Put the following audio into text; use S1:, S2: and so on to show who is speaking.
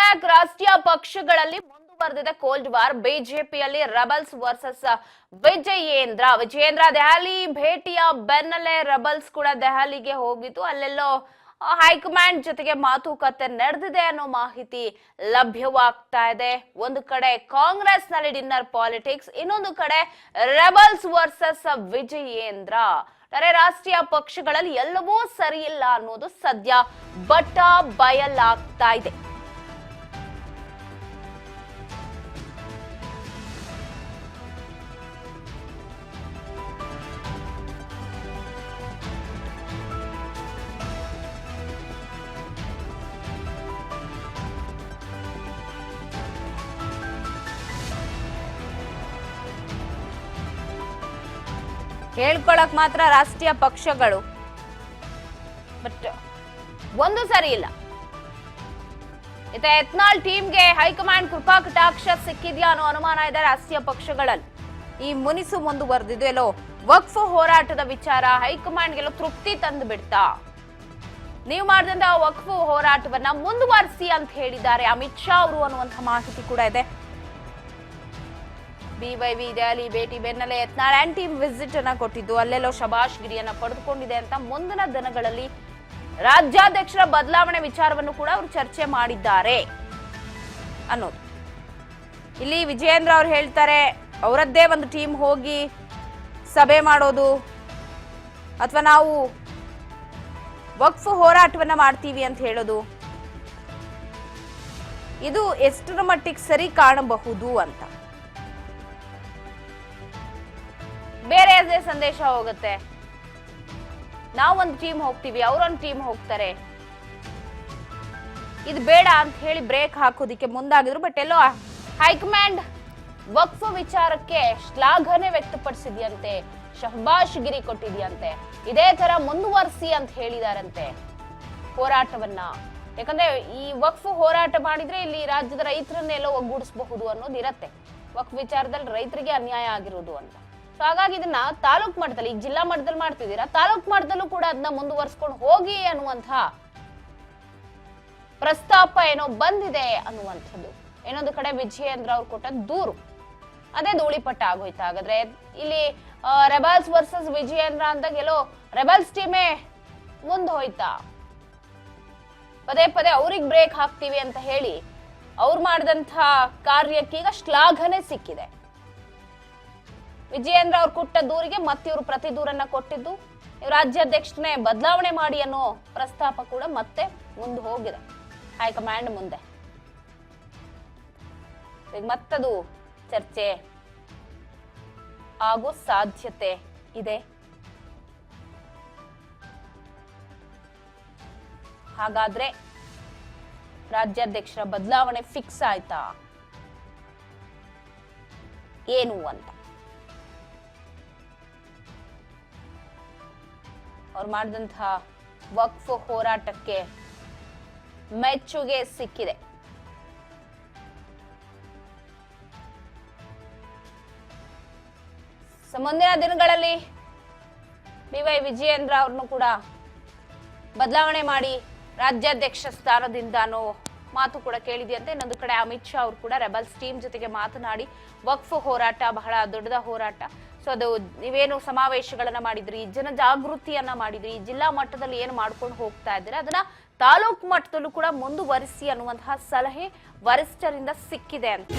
S1: Back ರಾಷ್ಟ್ರೀಯ ಪಕ್ಷಗಳಲ್ಲಿ ಮುಂದುವರೆದಿದೆ ಕೋಲ್ಡ್ ವಾರ್. ಬಿಜೆಪಿಯಲ್ಲಿ ರೆಬಲ್ಸ್ ವರ್ಸಸ್ ವಿಜಯೇಂದ್ರ ದೆಹಲಿ ಭೇಟಿಯ ಬೆನ್ನಲ್ಲೇ ರೆಬಲ್ಸ್ ಕೂಡ ದೆಹಲಿಗೆ ಹೋಗಿತ್ತು. ಅಲ್ಲೆಲ್ಲೋ ಹೈಕಮಾಂಡ್ ಜೊತೆಗೆ ಮಾತುಕತೆ ನಡೆದಿದೆ ಅನ್ನೋ ಮಾಹಿತಿ ಲಭ್ಯವಾಗ್ತಾ ಇದೆ. ಒಂದು ಕಡೆ ಕಾಂಗ್ರೆಸ್ ನಲ್ಲಿ ಡಿನ್ನರ್ ಪಾಲಿಟಿಕ್ಸ್, ಇನ್ನೊಂದು ಕಡೆ ರೆಬಲ್ಸ್ ವರ್ಸಸ್ ವಿಜಯೇಂದ್ರ. ರಾಷ್ಟ್ರೀಯ ಪಕ್ಷಗಳಲ್ಲಿ ಎಲ್ಲವೂ ಸರಿಯಿಲ್ಲ ಅನ್ನೋದು ಸದ್ಯ ಬಟ್ಟ ಬಯಲಾಗ್ತಾ ಇದೆ. ಹೇಳ್ಕೊಳಕ್ ಮಾತ್ರ ರಾಷ್ಟ್ರೀಯ ಪಕ್ಷಗಳು, ಬಟ್ ಒಂದು ಸರಿ ಇಲ್ಲ. ಯತ್ನಾಳ್ ಟೀಮ್ಗೆ ಹೈಕಮಾಂಡ್ ಕೃಪಾ ಕಟಾಕ್ಷ ಸಿಕ್ಕಿದ್ಯಾ ಅನ್ನೋ ಅನುಮಾನ ಇದೆ ರಾಷ್ಟ್ರೀಯ ಪಕ್ಷಗಳಲ್ಲಿ. ಈ ಮುನಿಸು ಮುಂದುವರೆದಿದ್ದು ಎಲ್ಲೋ ವಕ್ಫ್ ಹೋರಾಟದ ವಿಚಾರ ಹೈಕಮಾಂಡ್ಗೆಲ್ಲೋ ತೃಪ್ತಿ ತಂದು ಬಿಡ್ತಾ, ನೀವು ಮಾಡಿದಂತ ವಕ್ಫ್ ಹೋರಾಟವನ್ನ ಮುಂದುವರಿಸಿ ಅಂತ ಹೇಳಿದ್ದಾರೆ ಅಮಿತ್ ಶಾ ಅವರು ಅನ್ನುವಂಥ ಮಾಹಿತಿ ಕೂಡ ಇದೆ. ಬಿವೈವಿ ದೆಹಲಿ ಭೇಟಿ ಬೆನ್ನಲ್ಲೇ ಯತ್ನಾಳ್ ಟೀಮ್ ವಿಸಿಟ್ ಅನ್ನ ಕೊಟ್ಟಿದ್ದು, ಅಲ್ಲೆಲ್ಲೋ ಶಬಾಷ್ ಗಿರಿಯನ್ನ ಪಡೆದುಕೊಂಡಿದೆ ಅಂತ ಮುಂದಿನ ದಿನಗಳಲ್ಲಿ ರಾಜ್ಯಾಧ್ಯಕ್ಷರ ಬದಲಾವಣೆ ವಿಚಾರವನ್ನು ಕೂಡ ಅವರು ಚರ್ಚೆ ಮಾಡಿದ್ದಾರೆ ಅನ್ನೋದು. ಇಲ್ಲಿ ವಿಜಯೇಂದ್ರ ಅವ್ರು ಹೇಳ್ತಾರೆ ಅವರದ್ದೇ ಒಂದು ಟೀಮ್ ಹೋಗಿ ಸಭೆ ಮಾಡೋದು ಅಥವಾ ನಾವು ವಕ್ಫ್ ಹೋರಾಟವನ್ನ ಮಾಡ್ತೀವಿ ಅಂತ ಹೇಳೋದು, ಇದು ಎಷ್ಟರ ಮಟ್ಟಿಗೆ ಸರಿ ಕಾಣಬಹುದು ಅಂತ ಬೇರೆ ಸಂದೇಶ ಹೋಗುತ್ತೆ. ನಾವೊಂದು ಟೀಮ್ ಹೋಗ್ತೀವಿ, ಅವರೊಂದು ಟೀಮ್ ಹೋಗ್ತಾರೆ, ಇದು ಬೇಡ ಅಂತ ಹೇಳಿ ಬ್ರೇಕ್ ಹಾಕೋದಿಕ್ಕೆ ಮುಂದಾಗಿದ್ರು. ಬಟ್ ಎಲ್ಲೋ ಹೈಕಮಾಂಡ್ ವಕ್ಫ್ ವಿಚಾರಕ್ಕೆ ಶ್ಲಾಘನೆ ವ್ಯಕ್ತಪಡಿಸಿದ್ಯಂತೆ, ಶಹಬಾಷ್ ಗಿರಿ ಕೊಟ್ಟಿದ್ಯಂತೆ, ಇದೇ ತರ ಮುಂದುವರಿಸಿ ಅಂತ ಹೇಳಿದಾರಂತೆ ಹೋರಾಟವನ್ನ. ಯಾಕಂದ್ರೆ ಈ ವಕ್ಫ್ ಹೋರಾಟ ಮಾಡಿದ್ರೆ ಇಲ್ಲಿ ರಾಜ್ಯದ ರೈತರನ್ನೆಲ್ಲೋ ಒಗ್ಗೂಡಿಸಬಹುದು ಅನ್ನೋದು ಇರತ್ತೆ. ವಕ್ಫ್ ವಿಚಾರದಲ್ಲಿ ರೈತರಿಗೆ ಅನ್ಯಾಯ ಆಗಿರೋದು ಅಂತ. ಸೊ ಹಾಗಾಗಿ ಇದನ್ನ ತಾಲೂಕ್ ಮಟ್ಟದಲ್ಲಿ, ಈಗ ಜಿಲ್ಲಾ ಮಟ್ಟದಲ್ಲಿ ಮಾಡ್ತಿದ್ದೀರಾ, ತಾಲೂಕ್ ಮಟ್ಟದಲ್ಲೂ ಕೂಡ ಅದನ್ನ ಮುಂದುವರ್ಸ್ಕೊಂಡು ಹೋಗಿ ಅನ್ನುವಂಥ ಪ್ರಸ್ತಾಪ ಏನೋ ಬಂದಿದೆ ಅನ್ನುವಂಥದ್ದು. ಇನ್ನೊಂದು ಕಡೆ ವಿಜಯೇಂದ್ರ ಅವ್ರು ಕೊಟ್ಟ ದೂರು ಅದೇ ಧೂಳಿಪಟ್ಟ ಆಗೋಯ್ತು. ಹಾಗಾದ್ರೆ ಇಲ್ಲಿ ರೆಬಲ್ಸ್ ವರ್ಸಸ್ ವಿಜಯೇಂದ್ರ ಅಂದಾಗ ಎಲ್ಲೋ ರೆಬಲ್ಸ್ ಟೀಮೇ ಮುಂದೆ ಹೋಯ್ತಾ, ಪದೇ ಪದೇ ಅವ್ರಿಗೆ ಬ್ರೇಕ್ ಹಾಕ್ತೀವಿ ಅಂತ ಹೇಳಿ ಅವ್ರು ಮಾಡಿದಂಥ ಕಾರ್ಯಕ್ಕೀಗ ಶ್ಲಾಘನೆ ಸಿಕ್ಕಿದೆ. ವಿಜಯೇಂದ್ರ ಅವ್ರು ಕೊಟ್ಟ ದೂರಿಗೆ ಮತ್ತೆ ಇವರು ಪ್ರತಿ ದೂರನ್ನ ಕೊಟ್ಟಿದ್ದು, ರಾಜ್ಯಾಧ್ಯಕ್ಷನೇ ಬದಲಾವಣೆ ಮಾಡಿ ಅನ್ನೋ ಪ್ರಸ್ತಾಪ ಕೂಡ ಮತ್ತೆ ಮುಂದೆ ಹೋಗಿದೆ ಹೈಕಮಾಂಡ್ ಮುಂದೆ. ಮತ್ತದು ಚರ್ಚೆ ಆಗೋ ಸಾಧ್ಯತೆ ಇದೆ. ಹಾಗಾದ್ರೆ ರಾಜ್ಯಾಧ್ಯಕ್ಷರ ಬದಲಾವಣೆ ಫಿಕ್ಸ್ ಆಯ್ತಾ ಏನು ಅಂತ ಅವ್ರು ಮಾಡಿದಂತಹ ವಕ್ಫ್ ಹೋರಾಟಕ್ಕೆ ಮೆಚ್ಚುಗೆ ಸಿಕ್ಕಿದೆ. ಮುಂದಿನ ದಿನಗಳಲ್ಲಿ ಬಿವೈ ವಿಜಯೇಂದ್ರ ಅವ್ರನ್ನು ಕೂಡ ಬದಲಾವಣೆ ಮಾಡಿ ರಾಜ್ಯಾಧ್ಯಕ್ಷ ಸ್ಥಾನದಿಂದ ಅನ್ನೋ ಮಾತು ಕೂಡ ಕೇಳಿದೆಯಂತೆ. ಇನ್ನೊಂದು ಕಡೆ ಅಮಿತ್ ಶಾ ಅವರು ಕೂಡ ರೆಬಲ್ಸ್ ಟೀಮ್ ಜೊತೆಗೆ ಮಾತನಾಡಿ ವಕ್ಫ್ ಹೋರಾಟ ಬಹಳ ದೊಡ್ಡದ ಹೋರಾಟ, ಸೊ ಅದು ನೀವೇನು ಸಮಾವೇಶಗಳನ್ನ ಮಾಡಿದ್ರಿ, ಜನ ಜಾಗೃತಿಯನ್ನ ಮಾಡಿದ್ರಿ, ಜಿಲ್ಲಾ ಮಟ್ಟದಲ್ಲಿ ಏನು ಮಾಡ್ಕೊಂಡು ಹೋಗ್ತಾ ಇದ್ದೀರಾ ಅದನ್ನ ತಾಲೂಕು ಮಟ್ಟದಲ್ಲೂ ಕೂಡ ಮುಂದುವರಿಸಿ ಅನ್ನುವಂತಹ ಸಲಹೆ ವರಿಷ್ಠರಿಂದ ಸಿಕ್ಕಿದೆ ಅಂತ